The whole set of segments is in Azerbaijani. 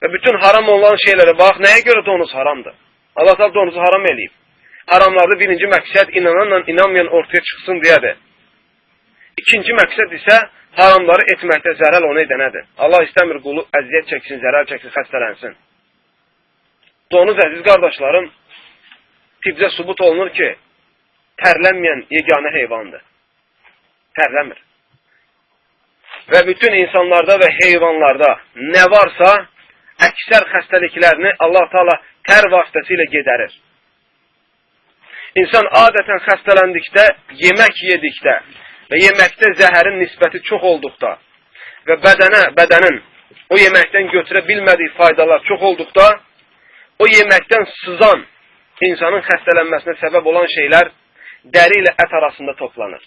Və bütün haram olan şeylərə bax, nəyə görə donuz haramdır? Allah da donuzu haram eləyib. Haramlarda birinci məqsəd inananla inanmayan ortaya çıxsın deyədir. İkinci məqsəd isə haramları etməkdə zərər onu edənədir. Allah istəmir qulu əziyyət çəksin, zərər çəksin, xəstələnsin. Donuz, əziz qardaşlarım, tibcə sübut olunur ki, tərlənməyən yeganə heyvandır. Tərləmir. Və bütün insanlarda və heyvanlarda nə varsa, əksər xəstəliklərini Allah Teala tər vasitəsilə gedərir. İnsan adətən xəstələndikdə, yemək yedikdə və yeməkdə zəhərin nisbəti çox olduqda və bədənin o yeməkdən götürə bilmədiyi faydalar çox olduqda, o yeməkdən sızan insanın xəstələnməsinə səbəb olan şeylər dəri ilə ət arasında toplanır.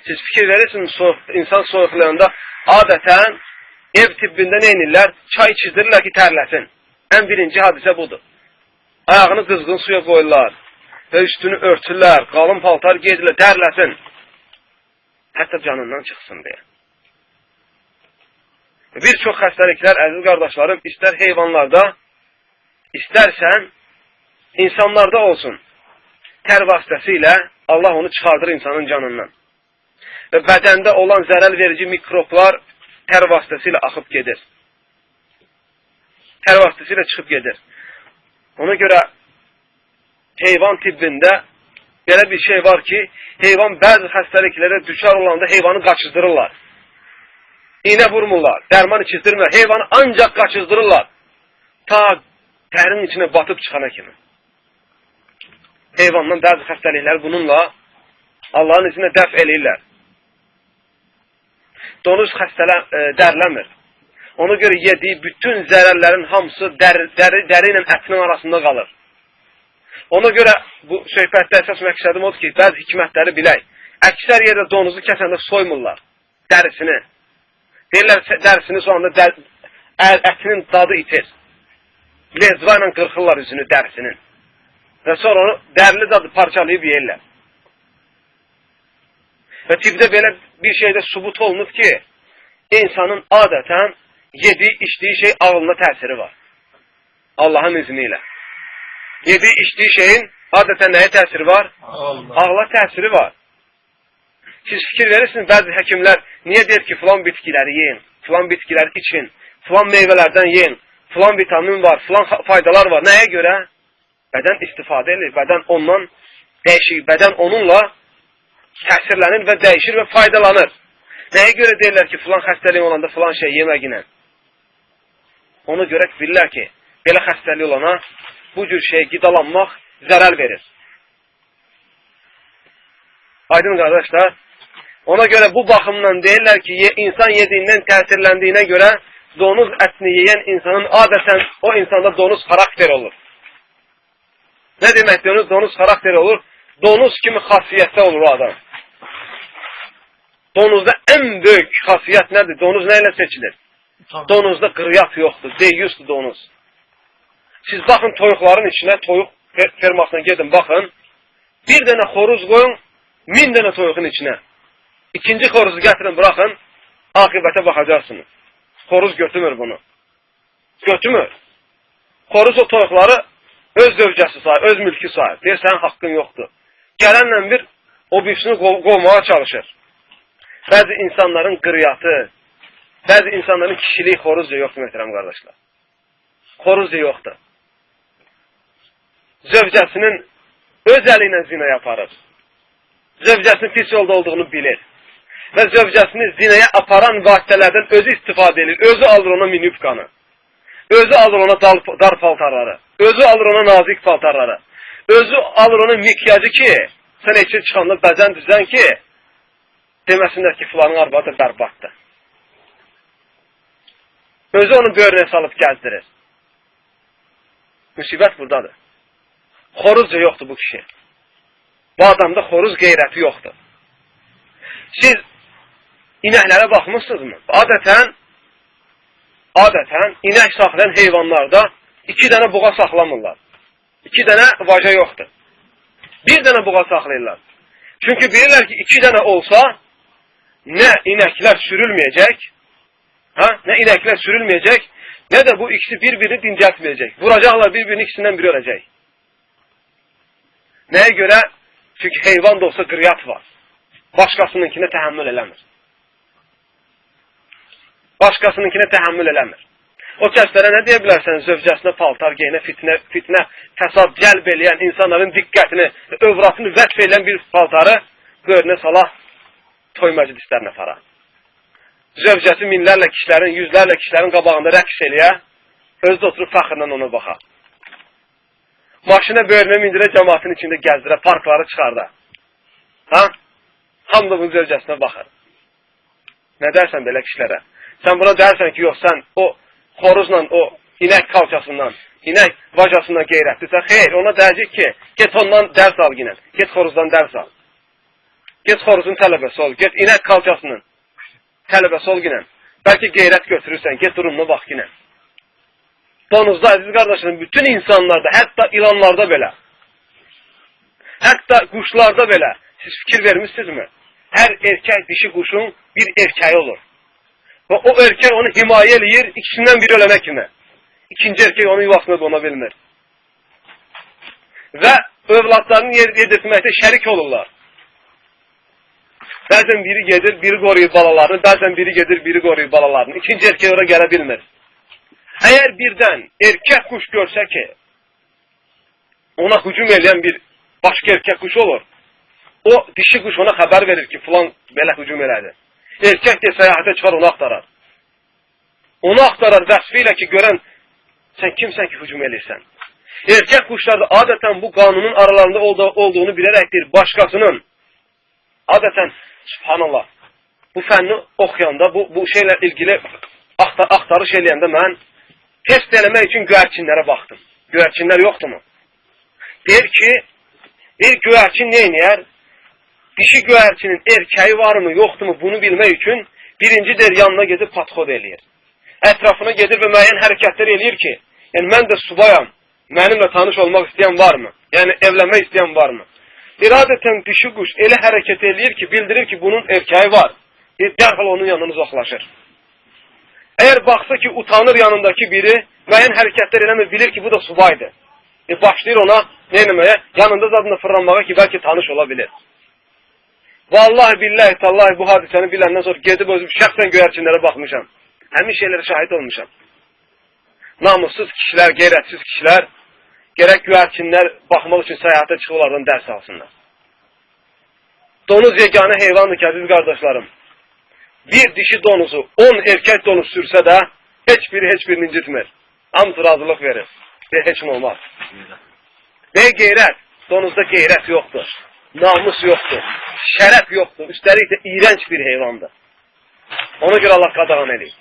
Siz fikir verirsiniz, insan soyuqlayanda adətən ev tibbində nə edirlər? Çay içizdirirlər ki, tərləsin. Ən birinci hadisə budur. Ayağını qızğın suya qoyurlar və üstünü örtürlər, qalın paltar geydirlər, tərləsin. Hətta canından çıxsın deyə. Bir çox xəstəliklər, əziz qardaşlarım, istər heyvanlarda, istərsən insanlarda olsun. Tər vasitəsilə Allah onu çıxardır insanın canından. Və bədəndə olan zərər verici mikroblar tər vasitəsilə axıb gedir. Tər vasitəsilə çıxıb gedir. Ona görə heyvan tibbində belə bir şey var ki, heyvan bəzi xəstəliklərə düşər olanda heyvanı qaçızdırırlar. İğnə vurmurlar, dərman içizdirmirlər, heyvanı ancaq qaçızdırırlar. Ta tərin içine batıb çıxana kimi. Heyvandan bəzi xəstəlikləri bununla Allahın izinə dəf eləyirlər. Donuz dərləmir. Ona görə yediyi bütün zərərlərin hamısı dəri ilə ətinin arasında qalır. Ona görə bu söhbətdə əsas məqsədim odur ki, bəzi hikmətləri bilək. Əksər yerdə donuzu kəsəndə soymurlar dərisini. Deyirlər, dərisini sonunda ətinin dadı itir. Lezva ilə qırxırlar üzünü dərisinin. Və sonra onu dərli dadı parçalayıb yeyirlər. Və tibdə belə bir şeydə sübut olunub ki, insanın adətən yediyi, içdiyi şey ağlına təsiri var. Allahın izni ilə. Yediyi, içdiyi şeyin adətən nəyə təsiri var? Ağla təsiri var. Siz fikir verirsiniz, bəzi həkimlər niyə deyir ki, filan bitkiləri yeyin, filan bitkiləri için, filan meyvələrdən yeyin, filan vitamin var, filan faydalar var. Nəyə görə? Bədən istifadə edir, bədən ondan dəyişir, bədən onunla təsirlənir və dəyişir və faydalanır. Nəyə görə deyirlər ki, filan xəstəlik olanda filan şey yeməginə? Ona görə bilirlər ki, belə xəstəlik olana bu cür şey qidalanmaq zərər verir. Aydın qardaşlar, ona görə bu baxımdan deyirlər ki, insan yediyindən təsirləndiyinə görə donuz ətini yeyən insanın adətən o insanda donuz xarakter olur. Nə demək donuz xarakter olur? Donuz kimi xasiyyətdə olur o adam. Donuzda ən böyük xasiyyət nədir? Donuz nə ilə seçilir? Donuzda qıryat yoxdur, deyyusdur donuz. Siz baxın toyuqların içinə, toyuq fermasına gedin, baxın. Bir dənə xoruz qoyun, 1000 dənə toyuqun içinə. İkinci xoruzu gətirin, bıraxın, akibətə baxacaqsınız. Xoruz götürmür bunu. Götürmür. Xoruz o toyuqları öz zövcəsi sayır, öz mülkü sayır. Deyir, sənin haqqın yoxdur. Gələnlə bir o birisini qovmağa çalışır. Bəzi insanların qıryatı, bəzi insanların kişiliyi xoruzca yoxdur, möhtərəm qardaşlar. Xoruzca yoxdur. Zövcəsinin öz əli ilə zina yaparır. Zövcəsinin pis yolda olduğunu bilir. Və zövcəsini zinaya aparan vasitələrdən özü istifadə edir. Özü alır ona minibkanı. Özü alır ona dar paltarları. Özü alır ona nazik paltarları. Özü alır ona mikyacı ki, sən içir çıxanda bəzən düzən ki, deməsinlər ki, filanın arvadı bərbatdır. Özü onu böyrünə salıb gəzdirir. Müsibət buradadır. Xoruzca yoxdur bu kişi. Bu adamda xoruz qeyrəti yoxdur. Siz inəklərə baxmışsınızmı? Adətən inək saxlayan heyvanlarda 2 dənə buğa saxlamırlar. 2 dənə vaca yoxdur. 1 dənə buğa saxlayırlar. Çünki bilirlər ki, 2 dənə olsa, nə inəklər sürülməyəcək, nə ne de bu ikisi birbirini dincəltməyəcək. Vuracaqlar birbirini, ikisindən biri öləcək. Nəyə görə? Çünki heyvan da olsa qıryat var. Başqasınınkine təhəmmül eləmir. Başqasınınkine təhəmmül eləmir. O kəslərə nə deyə bilərsən? Zövcəsinə paltar geyinə, fitnə, fəsad cəlb eləyən, insanların diqqətini, övratını vəqf eləyən bir paltarı böyrünə salah, toy məclislərinə para. Zövcəsi minlərlə kişilərin, yüzlərlə kişilərin qabağında rəqs eləyə, özü də oturub fəxrlə ona baxa. Maşına böyrünə mindirə, cəmaatın içində gəzdirə, parkları çıxarda. Ha? Hamda bunun zövcəsinə baxır. Nə dərsən belə kişilərə? Sən buna dərsən ki, yox, sən o xoruzla, o inək kalçasından, inək vacasından qeyrətlisən. Xeyr, ona deyəcək ki, get ondan dərs al ginən, get xoruzdan dərs al. Get xoruzun tələbəsi ol, get inək kalçasının tələbəsi ol ginən. Bəlkə qeyrət götürürsən, get durumuna bax ginən. Donuzda, əziz qardaşlarım, bütün insanlarda, hətta ilanlarda belə, hətta quşlarda belə, siz fikir vermişsinizmi? Hər erkək dişi quşun bir erkəyi olur. Və o erkək onu himayə eləyir, ikisindən biri ölənə kimi. İkinci erkək onun yuvasına dona bilmir. Və övladlarını yedirtməkdə şərik olurlar. Bəzən biri gedir, biri qoruyur balalarını, bəzən biri gedir, biri qoruyur balalarını. İkinci erkək ora gələ bilmir. Əgər birdən erkək kuş görsə ki, ona hücum eləyən bir başqa erkək kuş olur, o dişi kuş ona xəbər verir ki, filan belə hücum elədi. Erkək de səyahətə çıxar, onu axtarar. Onu axtarar vəsfi ilə ki, görən, sən kimsən ki, hücum eləyirsən? Erkək kuşlarda adətən bu qanunun aralarında olduğunu bilərəkdir, başqasının, adətən, subhanallah, bu fənni oxuyanda, bu şeylə ilgili axtarış eləyəndə mən test eləmək üçün göyərçinlərə baxdım. Göyərçinlər yoxdurmu? Deyir ki, göyərçin nə eləyər? Dişi göyərçinin erkəyi varmı, yoxdurmu bunu bilmək üçün birinci der yanına gedib patxod eləyir. Ətrafına gedir və müəyyən hərəkətlər eləyir ki, yəni mən də subayam, mənimlə tanış olmaq istəyən varmı? Yəni evlənmək istəyən varmı? İradətən dişi quş elə hərəkət eləyir ki, bildirir ki, bunun erkəyi var. Dərhal onun yanından uzaqlaşır. Əgər baxsa ki, utanır yanındakı biri, müəyyən hərəkətlər eləmir, bilir ki, bu da subaydır. Başlayır ona nə eləməyə? Yanında zadına fırlanmağa ki, bəlkə tanış ola bilir. Vallahi, billahi, tallahi bu hadisəni biləndən sonra gedib özüm şəxsən göyərçinlərə baxmışam. Həmin şeylərə şahid olmuşam. Namussuz kişilər, qeyrətsiz kişilər, gərək göyərçinlər baxmaq üçün səyahətə çıxılardan dərs alsınlar. Donuz yeganə heyvandır ki, əziz qardaşlarım. Bir dişi donuzu, 10 erkək donuz sürsə də, heç birini incitmir. Hamısı razılıq verir. Heç mi olmaz? Və qeyrət, donuzda qeyrət yoxdur. Namus yoxdur. Şərəf yoxdur. Üstəlik də iğrənc bir heyvandır. Ona görə Allah qadağan edir.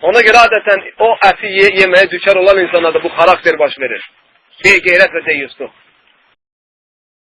Ona görə adətən o əti yeməyə düşər olan insana da bu xarakter baş verir. Qeyrət və deyyusluq.